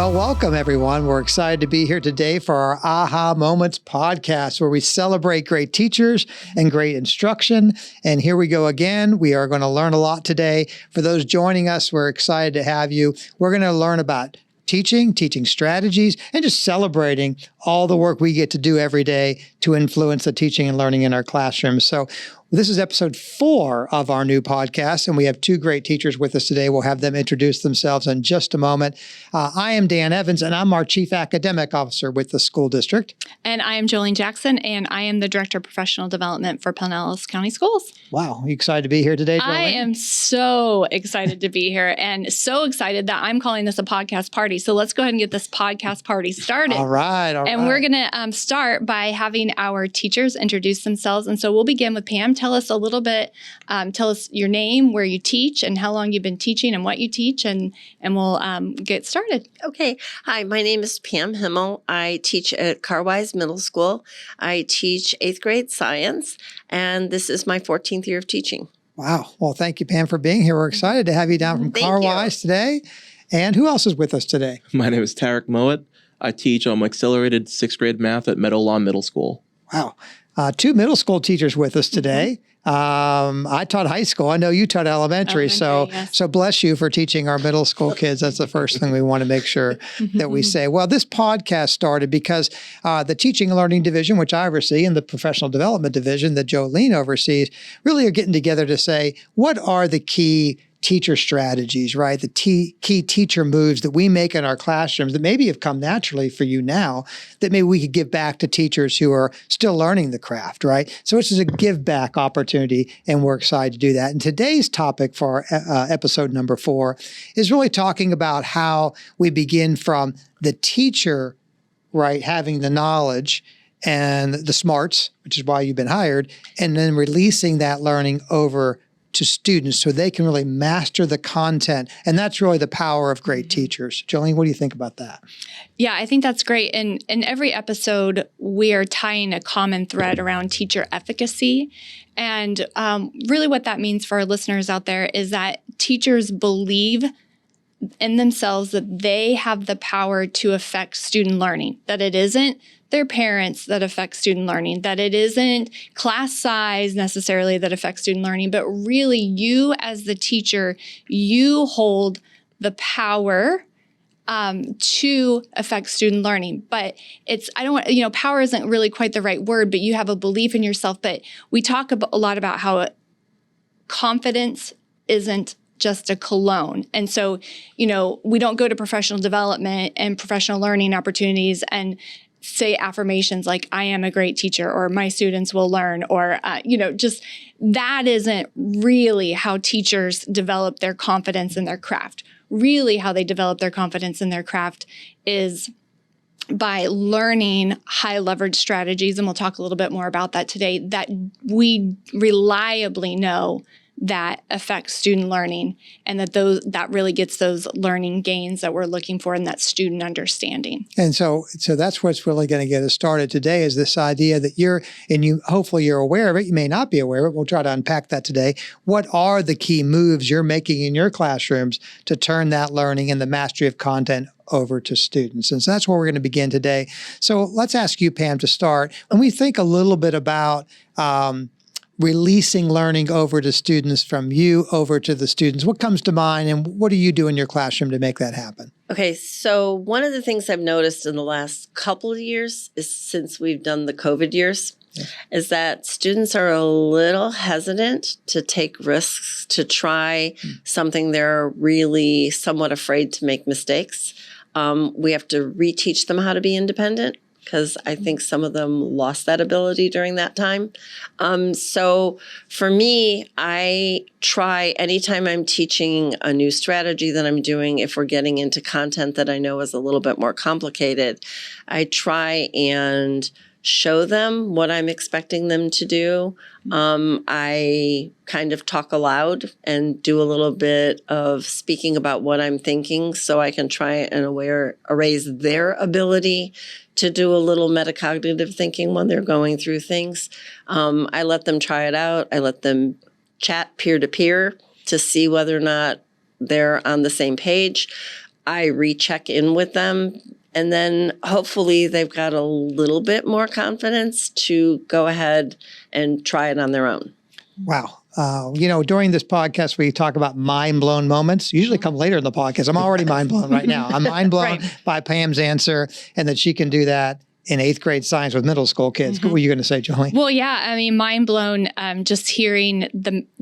Well, welcome everyone. We're excited to be here today for our Aha Moments podcast, where we celebrate great teachers and great instruction. And here we go again. We are going to learn a lot today. For those joining us, we're excited to have you. We're going to learn about teaching strategies, and just celebrating all the work we get to do every day to influence the teaching and learning in our classrooms. So this is episode 4 of our new podcast, and we have 2 great teachers with us today. We'll have them introduce themselves in just a moment. I am Dan Evans, and I'm our Chief Academic Officer with the school district. And I am Jolene Jackson, and I am the Director of Professional Development for Pinellas County Schools. Wow, you excited to be here today, Jolene? I am so excited to be here, and so excited that I'm calling this a podcast party. So let's go ahead and get this podcast party started. All right. And we're going to start by having our teachers introduce themselves. And so we'll begin with Pam. Tell us a little bit, tell us your name, where you teach, and how long you've been teaching and what you teach, and we'll get started. Okay. Hi, my name is Pam Himmel. I teach at Carwise Middle School. I teach 8th grade science, and this is my 14th year of teaching. Wow. Well, thank you, Pam, for being here. We're excited to have you down from Carwise today. And who else is with us today? My name is Tarek Mowat. I teach accelerated 6th grade math at Meadow Lawn Middle School. Wow. 2 middle school teachers with us today. I taught high school. I know you taught elementary. So bless you for teaching our middle school kids. That's the first thing we want to make sure that we say. Well, this podcast started because the Teaching and Learning Division, which I oversee, and the Professional Development Division that Jolene oversees, really are getting together to say, what are the key teacher strategies, right? The key teacher moves that we make in our classrooms that maybe have come naturally for you now, that maybe we could give back to teachers who are still learning the craft, right? So this is a give back opportunity, and we're excited to do that. And today's topic for episode number 4 is really talking about how we begin from the teacher, right, having the knowledge and the smarts, which is why you've been hired, and then releasing that learning over to students so they can really master the content. And that's really the power of great teachers. Jolene, what do you think about that? Yeah, I think that's great. And in every episode, we are tying a common thread around teacher efficacy. And really what that means for our listeners out there is that teachers believe in themselves that they have the power to affect student learning, that it isn't their parents that affect student learning, that it isn't class size necessarily that affects student learning, but really you as the teacher, you hold the power to affect student learning. But power isn't really quite the right word, but you have a belief in yourself. But we talk a lot about how confidence isn't just a cologne. And so, we don't go to professional development and professional learning opportunities and say affirmations like, I am a great teacher, or my students will learn, or, just that isn't really how teachers develop their confidence in their craft. Really how they develop their confidence in their craft is by learning high leverage strategies. And we'll talk a little bit more about that today, that we reliably know that affects student learning, and that really gets those learning gains that we're looking for in that student understanding. And so that's what's really going to get us started today, is this idea that hopefully you're aware of it. You may not be aware of it. We'll try to unpack that today. What are the key moves you're making in your classrooms to turn that learning and the mastery of content over to students? And so that's where we're going to begin today. So let's ask you, Pam, to start. When we think a little bit about releasing learning over to students, from you over to the students, what comes to mind, and what do you do in your classroom to make that happen? Okay, so one of the things I've noticed in the last couple of years is, since we've done the COVID years, is that students are a little hesitant to take risks, to try something they're really somewhat afraid to make mistakes. We have to reteach them how to be independent, because I think some of them lost that ability during that time. So for me, I try, anytime I'm teaching a new strategy that I'm doing, if we're getting into content that I know is a little bit more complicated, I try and show them what I'm expecting them to do. I kind of talk aloud and do a little bit of speaking about what I'm thinking, so I can try and raise their ability to do a little metacognitive thinking when they're going through things. I let them try it out. I let them chat peer to peer to see whether or not they're on the same page. I recheck in with them. And then hopefully they've got a little bit more confidence to go ahead and try it on their own. Wow. During this podcast, we talk about mind-blown moments. Usually come later in the podcast. I'm already mind-blown right now. I'm mind-blown by Pam's answer and that she can do that in 8th grade science with middle school kids. What were you going to say, Julie? Well, yeah, I mean, mind blown just hearing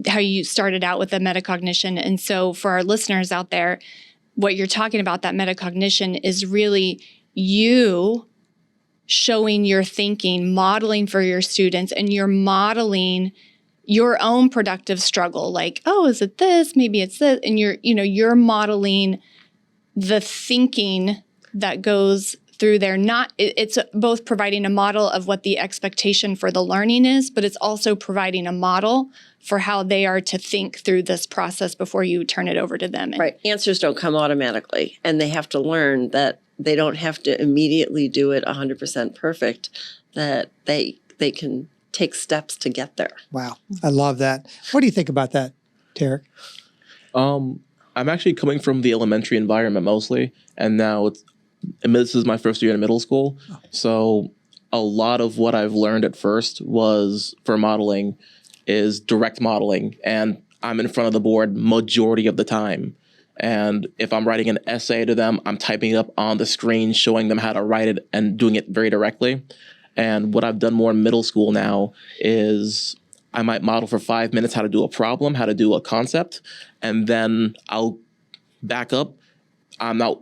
how you started out with the metacognition. And so for our listeners out there, what you're talking about, that metacognition, is really you showing your thinking, modeling for your students, and you're modeling your own productive struggle. Like, oh, is it this? Maybe it's this. And you're modeling the thinking that goes through there. It's both providing a model of what the expectation for the learning is, but it's also providing a model for how they are to think through this process before you turn it over to them. Right. Answers don't come automatically, and they have to learn that they don't have to immediately do it 100% perfect, that they can take steps to get there. Wow. I love that. What do you think about that, Tarek? I'm actually coming from the elementary environment mostly, and now this is my first year in middle school. So a lot of what I've learned at first was for modeling is direct modeling. And I'm in front of the board majority of the time. And if I'm writing an essay to them, I'm typing it up on the screen, showing them how to write it and doing it very directly. And what I've done more in middle school now is I might model for 5 minutes how to do a problem, how to do a concept, and then I'll back up.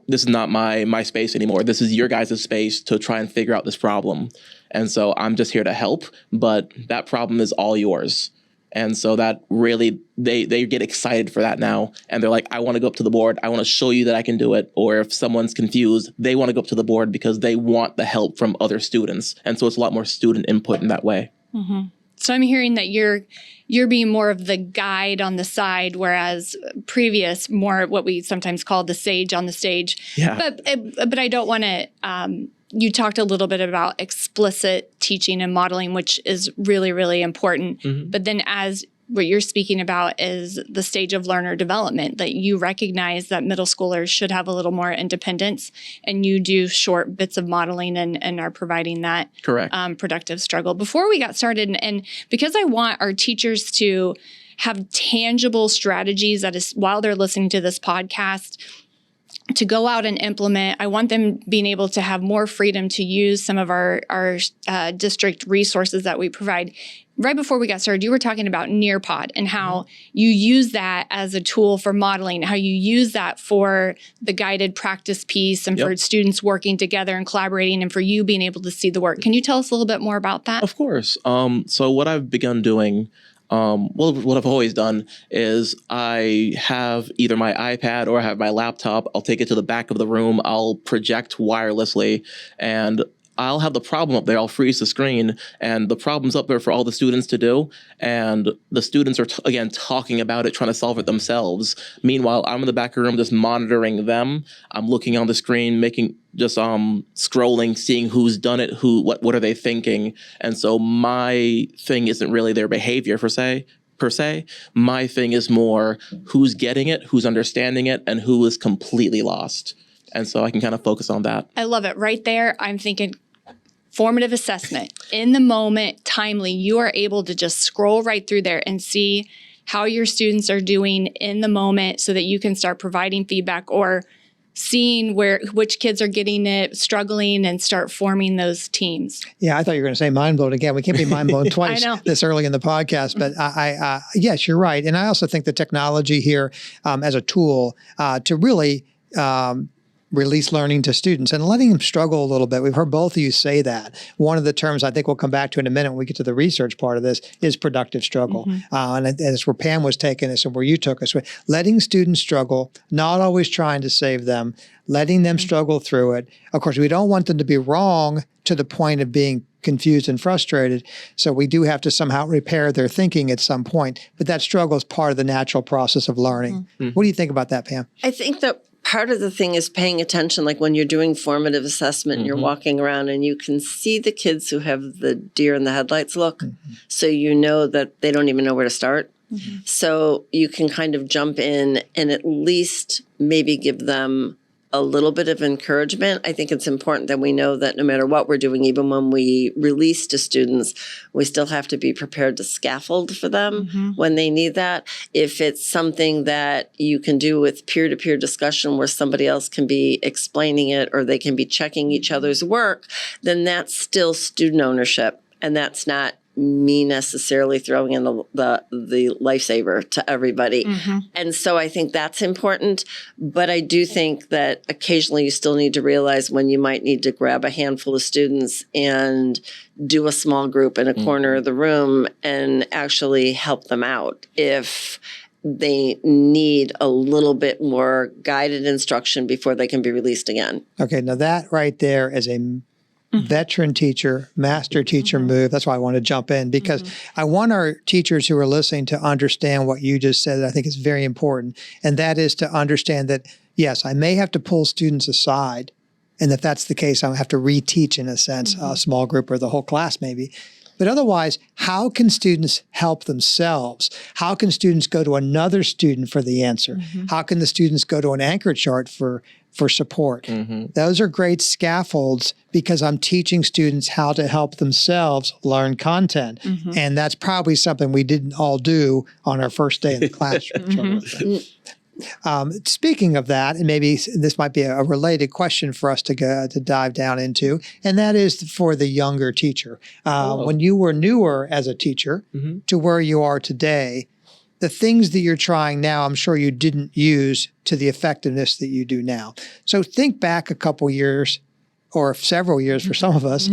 This is not my space anymore. This is your guys' space to try and figure out this problem. And so I'm just here to help, but that problem is all yours. And so that really, they get excited for that now. And they're like, I want to go up to the board. I want to show you that I can do it. Or if someone's confused, they want to go up to the board because they want the help from other students. And so it's a lot more student input in that way. Mm-hmm. So I'm hearing that you're being more of the guide on the side, whereas previous more what we sometimes call the sage on the stage. Yeah. But I don't want to. You talked a little bit about explicit teaching and modeling, which is really, really important. Mm-hmm. But then as what you're speaking about is the stage of learner development, that you recognize that middle schoolers should have a little more independence, and you do short bits of modeling and are providing that correct productive struggle. Before we got started, and because I want our teachers to have tangible strategies that is while they're listening to this podcast, to go out and implement. I want them being able to have more freedom to use some of our district resources that we provide. Right before we got started, you were talking about Nearpod and how you use that as a tool for modeling, how you use that for the guided practice piece and for students working together and collaborating and for you being able to see the work. Can you tell us a little bit more about that? Of course. So what I've begun doing, what I've always done is I have either my iPad or I have my laptop. I'll take it to the back of the room. I'll project wirelessly and I'll have the problem up there. I'll freeze the screen and the problem's up there for all the students to do. And the students are, again, talking about it, trying to solve it themselves. Meanwhile, I'm in the back of the room just monitoring them. I'm looking on the screen, scrolling, seeing who's done it, what are they thinking. And so my thing isn't really their behavior per se. My thing is more who's getting it, who's understanding it, and who is completely lost. And so I can kind of focus on that. I love it. Right there, I'm thinking formative assessment. In the moment, timely, you are able to just scroll right through there and see how your students are doing in the moment so that you can start providing feedback or seeing which kids are getting it, struggling, and start forming those teams. Yeah, I thought you were going to say mind blown again. We can't be mind blown twice this early in the podcast, but yes, you're right. And I also think the technology here as a tool to really release learning to students and letting them struggle a little bit. We've heard both of you say that. One of the terms I think we'll come back to in a minute when we get to the research part of this is productive struggle. Mm-hmm. And that's where Pam was taking us and where you took us. Letting students struggle, not always trying to save them, letting them struggle through it. Of course, we don't want them to be wrong to the point of being confused and frustrated. So we do have to somehow repair their thinking at some point. But that struggle is part of the natural process of learning. Mm-hmm. What do you think about that, Pam? I think that part of the thing is paying attention, like when you're doing formative assessment, you're walking around and you can see the kids who have the deer in the headlights look. Mm-hmm. So you know that they don't even know where to start. Mm-hmm. So you can kind of jump in and at least maybe give them a little bit of encouragement. I think it's important that we know that no matter what we're doing, even when we release to students, we still have to be prepared to scaffold for them when they need that. If it's something that you can do with peer-to-peer discussion where somebody else can be explaining it or they can be checking each other's work, then that's still student ownership. And that's not me necessarily throwing in the lifesaver to everybody. And so I think that's important. But I do think that occasionally you still need to realize when you might need to grab a handful of students and do a small group in a corner of the room and actually help them out if they need a little bit more guided instruction before they can be released again. Okay, now that right there is a veteran teacher, master teacher move. That's why I want to jump in, because I want our teachers who are listening to understand what you just said. I think is very important. And that is to understand that, yes, I may have to pull students aside. And if that's the case, I'll have to reteach, in a sense, a small group or the whole class maybe. But otherwise, how can students help themselves? How can students go to another student for the answer? How can the students go to an anchor chart for support? Those are great scaffolds because I'm teaching students how to help themselves learn content. And that's probably something we didn't all do on our first day in the classroom. Speaking of that, and maybe this might be a related question for us to dive down into, and that is for the younger teacher. When you were newer as a teacher to where you are today, the things that you're trying now, I'm sure you didn't use to the effectiveness that you do now. So think back a couple years or several years for some of us.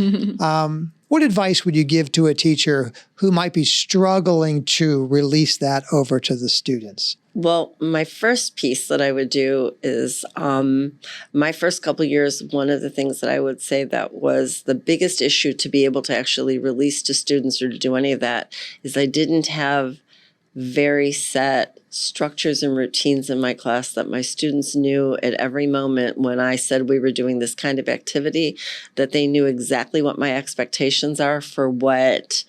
What advice would you give to a teacher who might be struggling to release that over to the students? Well, my first piece that I would do is my first couple years, one of the things that I would say that was the biggest issue to be able to actually release to students or to do any of that is I didn't have very set structures and routines in my class that my students knew at every moment when I said we were doing this kind of activity, that they knew exactly what my expectations are for what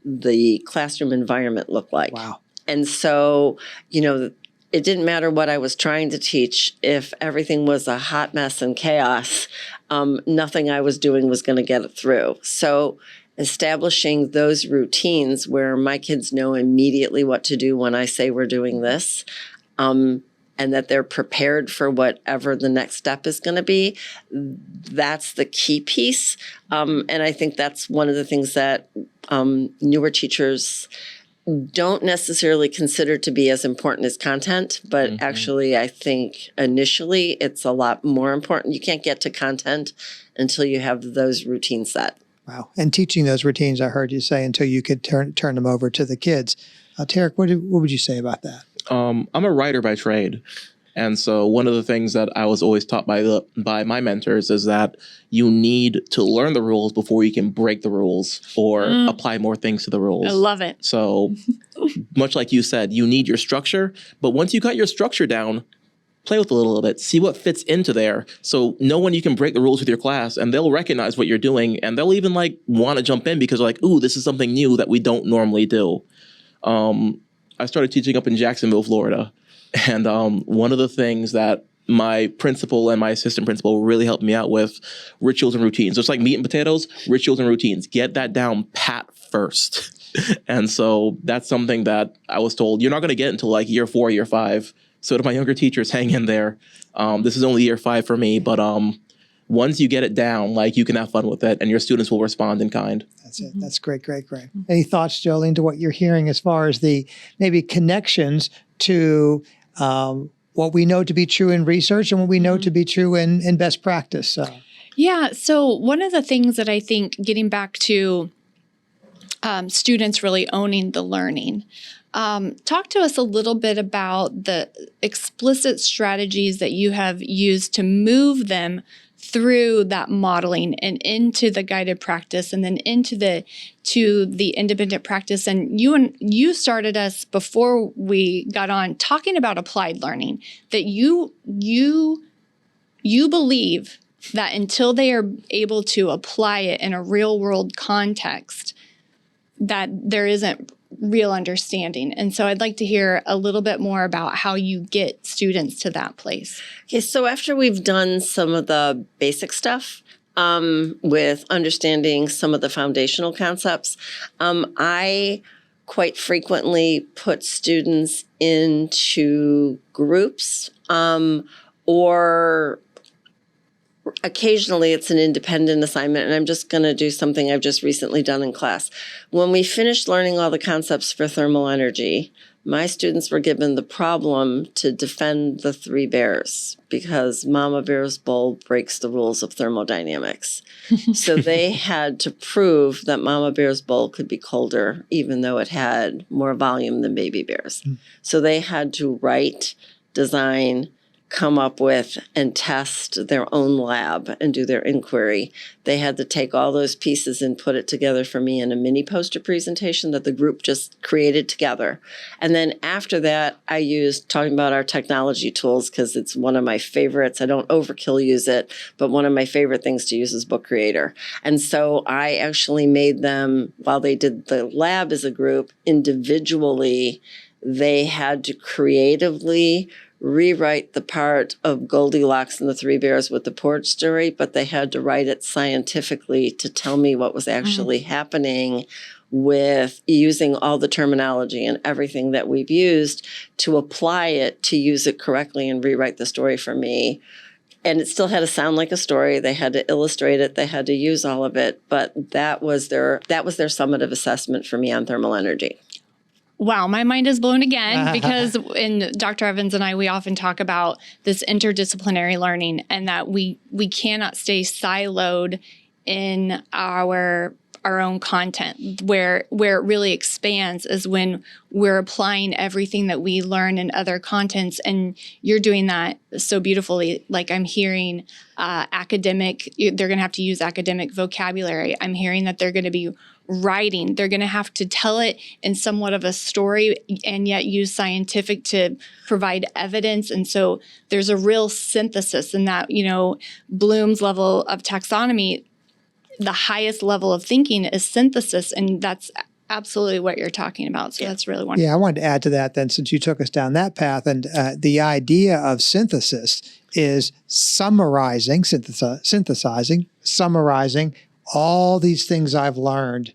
the classroom environment looked like. Wow. And so, you know, it didn't matter what I was trying to teach. If everything was a hot mess and chaos, nothing I was doing was going to get it through. So establishing those routines where my kids know immediately what to do when I say we're doing this, and that they're prepared for whatever the next step is going to be, that's the key piece. And I think that's one of the things that newer teachers don't necessarily consider to be as important as content, but actually I think initially it's a lot more important. You can't get to content until you have those routines set. Wow. And teaching those routines, I heard you say, until you could turn them over to the kids. Tarek, what would you say about that? I'm a writer by trade. And so one of the things that I was always taught by my mentors is that you need to learn the rules before you can break the rules or apply more things to the rules. I love it. So much like you said, you need your structure. But once you got your structure down, play with it a little bit, see what fits into there. So know when you can break the rules with your class, and they'll recognize what you're doing, and they'll even want to jump in because like, ooh, this is something new that we don't normally do. I started teaching up in Jacksonville, Florida. And one of the things that my principal and my assistant principal really helped me out with, rituals and routines. So it's like meat and potatoes, rituals and routines. Get that down pat first. And so that's something that I was told, you're not going to get until like year 4, year 5. So to my younger teachers, hang in there. This is only year 5 for me, but once you get it down, you can have fun with it, and your students will respond in kind. That's it. That's great, great, great. Any thoughts, Jolene, to what you're hearing as far as the maybe connections to what we know to be true in research and what we know to be true in best practice? Yeah. So one of the things that I think, getting back to students really owning the learning, talk to us a little bit about the explicit strategies that you have used to move them through that modeling and into the guided practice and then into the independent practice. And you started us before we got on talking about applied learning, that you believe that until they are able to apply it in a real world context, that there isn't real understanding. And so I'd like to hear a little bit more about how you get students to that place. Okay, so after we've done some of the basic stuff, with understanding some of the foundational concepts, I quite frequently put students into groups, or occasionally it's an independent assignment, and I'm just going to do something I've just recently done in class. When we finished learning all the concepts for thermal energy, my students were given the problem to defend the three bears because Mama Bear's bowl breaks the rules of thermodynamics. So they had to prove that Mama Bear's bowl could be colder even though it had more volume than Baby Bear's. So they had to write, design, come up with and test their own lab and do their inquiry. They had to take all those pieces and put it together for me in a mini poster presentation that the group just created together. And then after that, I used, talking about our technology tools, because it's one of my favorites. I don't overkill use it, but one of my favorite things to use is Book Creator. And so I actually made them, while they did the lab as a group, individually, they had to creatively rewrite the part of Goldilocks and the Three Bears with the porch story, but they had to write it scientifically to tell me what was actually happening with using all the terminology and everything that we've used to apply it, to use it correctly and rewrite the story for me. And it still had to sound like a story. They had to illustrate it. They had to use all of it. But that was their summative assessment for me on thermal energy. Wow, my mind is blown again because in Dr. Evans and I, we often talk about this interdisciplinary learning and that we cannot stay siloed in our own content. Where it really expands is when we're applying everything that we learn in other contents. And you're doing that so beautifully. Like I'm hearing academic, they're going to have to use academic vocabulary. I'm hearing that they're going to be writing. They're going to have to tell it in somewhat of a story and yet use scientific to provide evidence. And so there's a real synthesis in that, Bloom's level of taxonomy, the highest level of thinking is synthesis. And that's absolutely what you're talking about. So that's really wonderful. Yeah, I wanted to add to that then, since you took us down that path. And the idea of synthesis is synthesizing all these things I've learned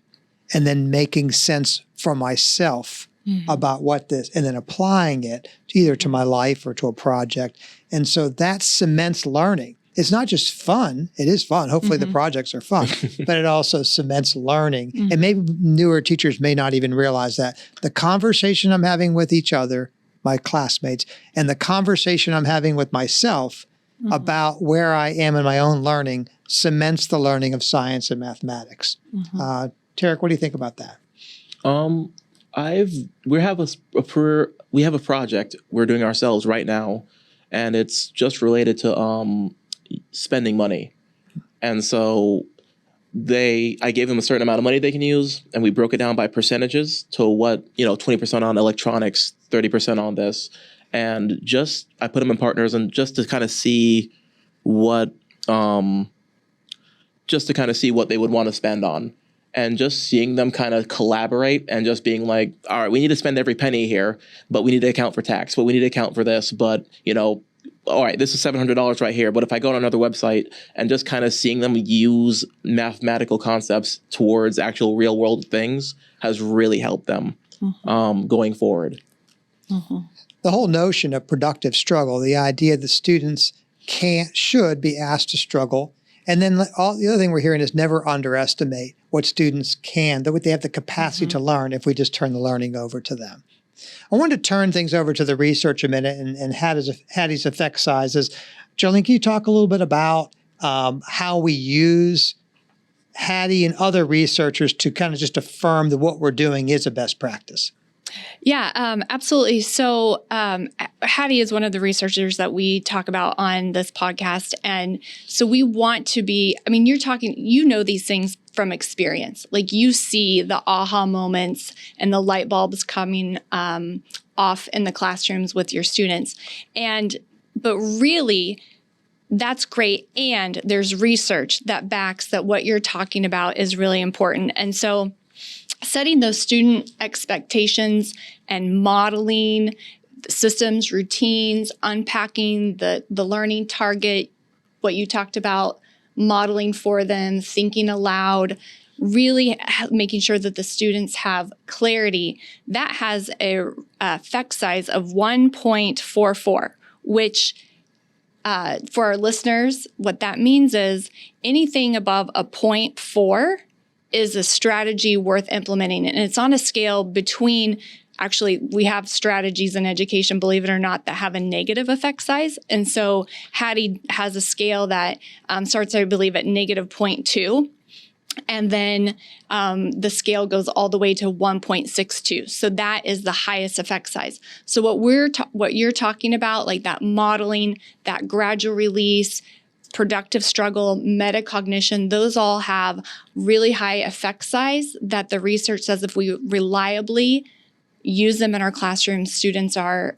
and then making sense for myself about what this, and then applying it either to my life or to a project. And so that cements learning. It's not just fun. It is fun. Hopefully the projects are fun, but it also cements learning. And maybe newer teachers may not even realize that. The conversation I'm having with each other, my classmates, and the conversation I'm having with myself about where I am in my own learning cements the learning of science and mathematics. Tarek, what do you think about that? We have a project we're doing ourselves right now, and it's just related to spending money. And so I gave them a certain amount of money they can use, and we broke it down by percentages to what, 20% on electronics, 30% on this. And I put them in partners and just to kind of see what they would want to spend on. And just seeing them kind of collaborate and just being like, all right, we need to spend every penny here, but we need to account for tax, but we need to account for this, but, all right, this is $700 right here. But if I go on another website, and just kind of seeing them use mathematical concepts towards actual real world things has really helped them going forward. The whole notion of productive struggle, the idea that students should be asked to struggle. And then the other thing we're hearing is never underestimate what students what they have the capacity to learn if we just turn the learning over to them. I wanted to turn things over to the research a minute and Hattie's effect sizes. Jolene, can you talk a little bit about how we use Hattie and other researchers to kind of just affirm that what we're doing is a best practice? Yeah, absolutely. So Hattie is one of the researchers that we talk about on this podcast. And so we want to be, you're talking, these things from experience. Like you see the aha moments and the light bulbs coming off in the classrooms with your students. But really, that's great. And there's research that backs that what you're talking about is really important. And so setting those student expectations and modeling systems, routines, unpacking the learning target, what you talked about, modeling for them, thinking aloud, really making sure that the students have clarity. That has a effect size of 1.44, which for our listeners, what that means is anything above a 0.4 is a strategy worth implementing. And it's on a scale between, actually, we have strategies in education, believe it or not, that have a negative effect size. And so Hattie has a scale that starts, I believe, at negative 0.2. And then the scale goes all the way to 1.62. So that is the highest effect size. So what you're talking about, like that modeling, that gradual release, productive struggle, metacognition, those all have really high effect size that the research says if we reliably use them in our classrooms, students are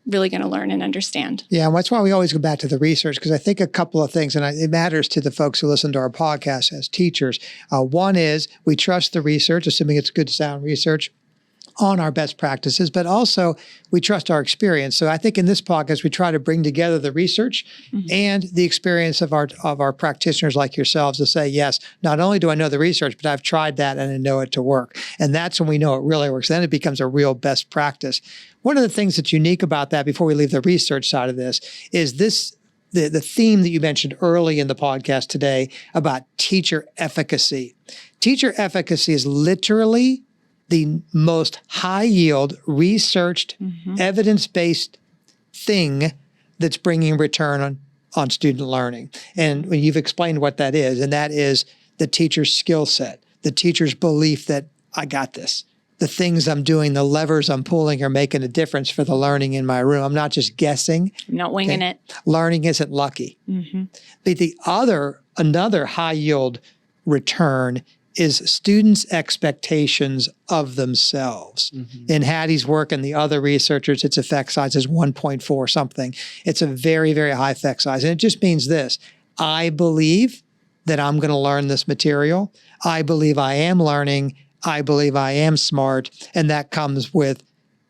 really going to learn and understand. Yeah, and that's why we always go back to the research, because I think a couple of things, and it matters to the folks who listen to our podcast as teachers. One is we trust the research, assuming it's good, sound research on our best practices, but also we trust our experience. So I think in this podcast, we try to bring together the research and the experience of our practitioners like yourselves to say, yes, not only do I know the research, but I've tried that and I know it to work. And that's when we know it really works. Then it becomes a real best practice. One of the things that's unique about that, before we leave the research side of this, is the theme that you mentioned early in the podcast today about teacher efficacy. Teacher efficacy is literally the most high-yield, researched, evidence-based thing that's bringing return on student learning. And you've explained what that is, and that is the teacher's skill set, the teacher's belief that I got this. The things I'm doing, the levers I'm pulling are making a difference for the learning in my room. I'm not just guessing. I'm not winging it. Learning isn't lucky. But another high-yield return is students' expectations of themselves. In Hattie's work and the other researchers, its effect size is 1.4 something. It's a very, very high effect size. And it just means this: I believe that I'm going to learn this material. I believe I am learning. I believe I am smart. And that comes with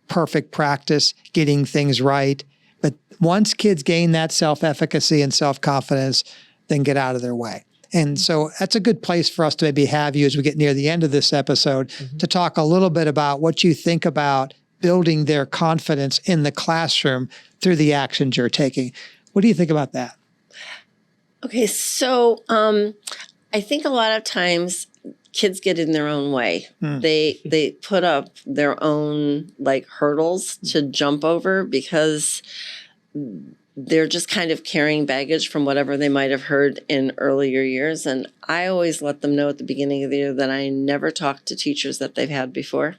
perfect practice, getting things right. But once kids gain that self-efficacy and self-confidence, then get out of their way. And so that's a good place for us to maybe have you as we get near the end of this episode to talk a little bit about what you think about building their confidence in the classroom through the actions you're taking. What do you think about that? Okay, so I think a lot of times kids get in their own way. They put up their own hurdles to jump over because they're just kind of carrying baggage from whatever they might have heard in earlier years. And I always let them know at the beginning of the year that I never talk to teachers that they've had before.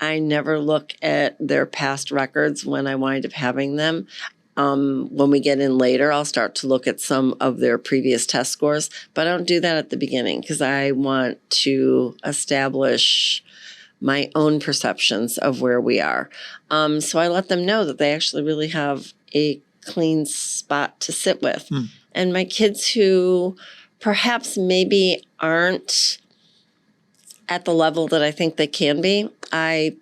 I never look at their past records when I wind up having them. When we get in later, I'll start to look at some of their previous test scores, but I don't do that at the beginning because I want to establish my own perceptions of where we are. So I let them know that they actually really have a clean spot to sit with. And my kids who perhaps maybe aren't at the level that I think they can be, I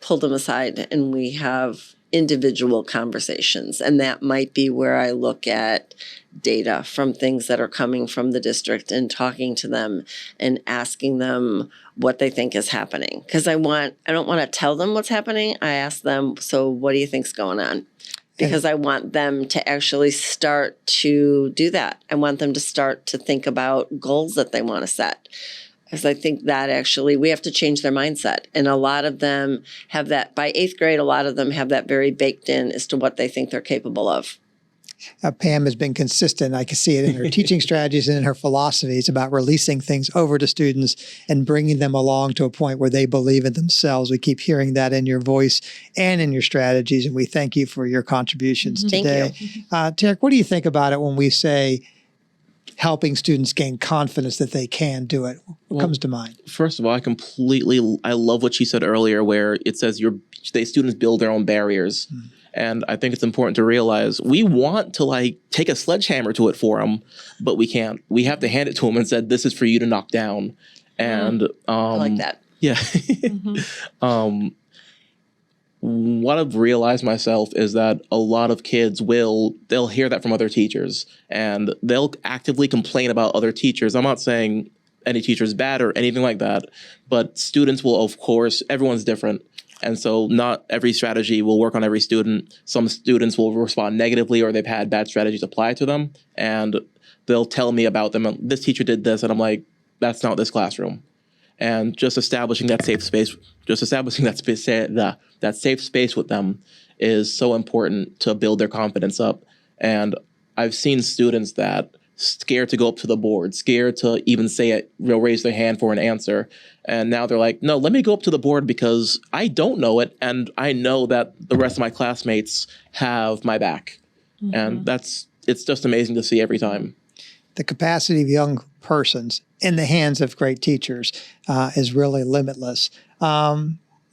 pull them aside and we have individual conversations. And that might be where I look at data from things that are coming from the district and talking to them and asking them what they think is happening. Because I don't want to tell them what's happening. I ask them, so what do you think's going on? Because I want them to actually start to do that. I want them to start to think about goals that they want to set. Because I think that actually we have to change their mindset. And a lot of them have that, by 8th grade, a lot of them have that very baked in as to what they think they're capable of. Pam has been consistent. I can see it in her teaching strategies and in her philosophies about releasing things over to students and bringing them along to a point where they believe in themselves. We keep hearing that in your voice and in your strategies, and we thank you for your contributions today. Thank you. Tarek, what do you think about it when we say helping students gain confidence that they can do it? What comes to mind? First of all, I love what she said earlier where it says students build their own barriers. And I think it's important to realize we want to take a sledgehammer to it for them, but we can't. We have to hand it to them and said, this is for you to knock down. And I like that. Yeah. What I've realized myself is that a lot of kids they'll hear that from other teachers and they'll actively complain about other teachers. I'm not saying any teacher is bad or anything like that, but students will, of course, everyone's different. And so not every strategy will work on every student. Some students will respond negatively or they've had bad strategies applied to them and they'll tell me about them. This teacher did this. And I'm like, that's not this classroom. And just establishing that safe space, that safe space with them is so important to build their confidence up. And I've seen students that scared to go up to the board, scared to even say it, raise their hand for an answer. And now they're like, no, let me go up to the board because I don't know it. And I know that the rest of my classmates have my back. Mm-hmm. And it's just amazing to see every time. The capacity of young persons in the hands of great teachers is really limitless.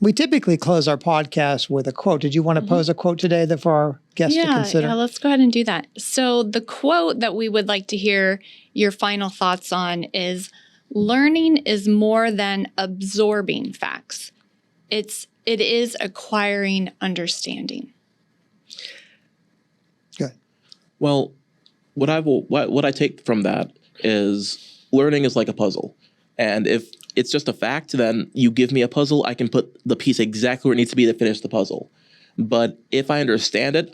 We typically close our podcast with a quote. Did you want to pose a quote today for our guests to consider? Yeah, let's go ahead and do that. So the quote that we would like to hear your final thoughts on is, learning is more than absorbing facts. It is acquiring understanding. Good. Well, what I take from that is learning is like a puzzle. And if it's just a fact, then you give me a puzzle, I can put the piece exactly where it needs to be to finish the puzzle. But if I understand it,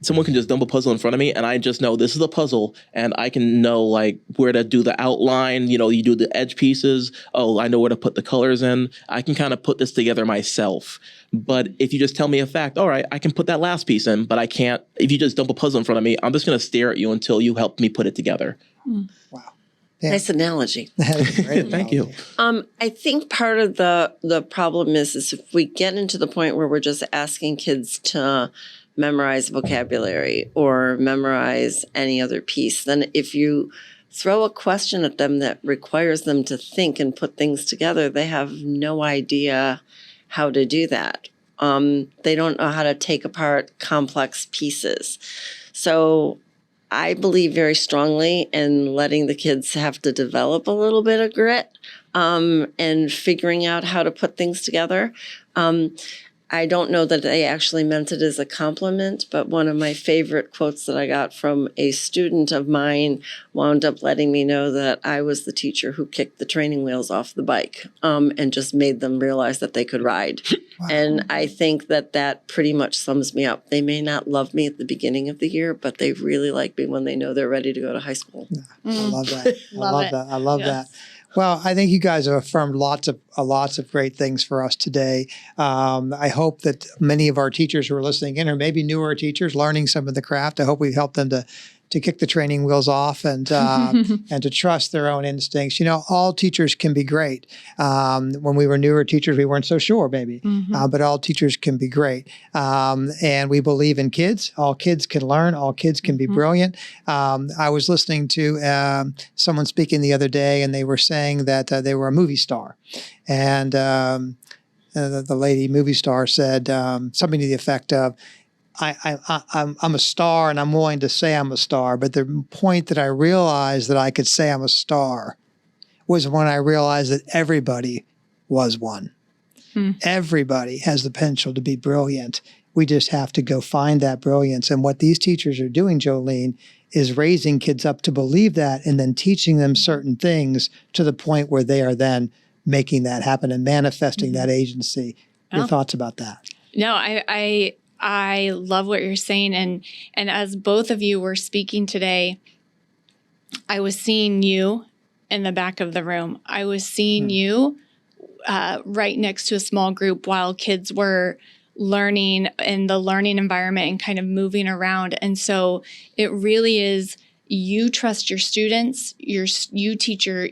someone can just dump a puzzle in front of me and I just know this is the puzzle and I can know like where to do the outline, you do the edge pieces. Oh, I know where to put the colors in. I can kind of put this together myself. But if you just tell me a fact, all right, I can put that last piece in, but I can't. If you just dump a puzzle in front of me, I'm just going to stare at you until you help me put it together. Wow. Yeah. Nice analogy. Thank you. I think part of the problem is if we get into the point where we're just asking kids to memorize vocabulary or memorize any other piece, then if you throw a question at them that requires them to think and put things together, they have no idea how to do that. They don't know how to take apart complex pieces. So I believe very strongly in letting the kids have to develop a little bit of grit and figuring out how to put things together. I don't know that they actually meant it as a compliment, but one of my favorite quotes that I got from a student of mine wound up letting me know that I was the teacher who kicked the training wheels off the bike and just made them realize that they could ride. Wow. And I think that pretty much sums me up. They may not love me at the beginning of the year, but they really like me when they know they're ready to go to high school. I love that. I love that. Well, I think you guys have affirmed lots of great things for us today. I hope that many of our teachers who are listening in, or maybe newer teachers learning some of the craft, I hope we've helped them to kick the training wheels off and and to trust their own instincts. All teachers can be great. When we were newer teachers, we weren't so sure, maybe, but all teachers can be great. And we believe in kids. All kids can learn. All kids can be brilliant. I was listening to someone speaking the other day, and they were saying that they were a movie star. And the lady movie star said something to the effect of, I'm a star and I'm willing to say I'm a star, but the point that I realized that I could say I'm a star was when I realized that everybody was one. Everybody has the potential to be brilliant. We just have to go find that brilliance. And what these teachers are doing, Jolene, is raising kids up to believe that and then teaching them certain things to the point where they are then making that happen and manifesting that agency. Your thoughts about that? No, I love what you're saying. And as both of you were speaking today, I was seeing you in the back of the room. I was seeing you right next to a small group while kids were learning in the learning environment and kind of moving around. And so it really is, you trust your students, you teach your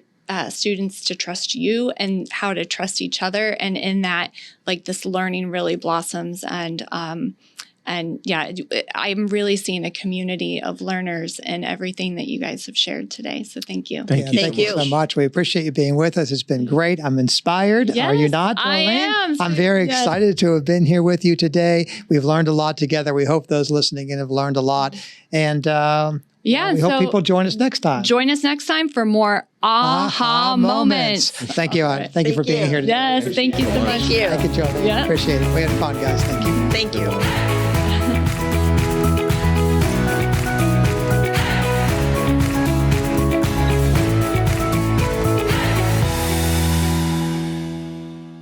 students to trust you and how to trust each other. And in that, like, this learning really blossoms. And yeah, I'm really seeing a community of learners in everything that you guys have shared today. So thank you. Thank you so much. We appreciate you being with us. It's been great. I'm inspired. Yes, are you not, Jolene? I am. I'm very excited to have been here with you today. We've learned a lot together. We hope those listening in have learned a lot. And Yeah. We hope people join us next time. Join us next time for more aha moments. Thank you. Thank you for being here today. Yes. Thank you so much. Thank you. Thank you, Jody. Yeah. Appreciate it. We had fun, guys. Thank you. Thank you.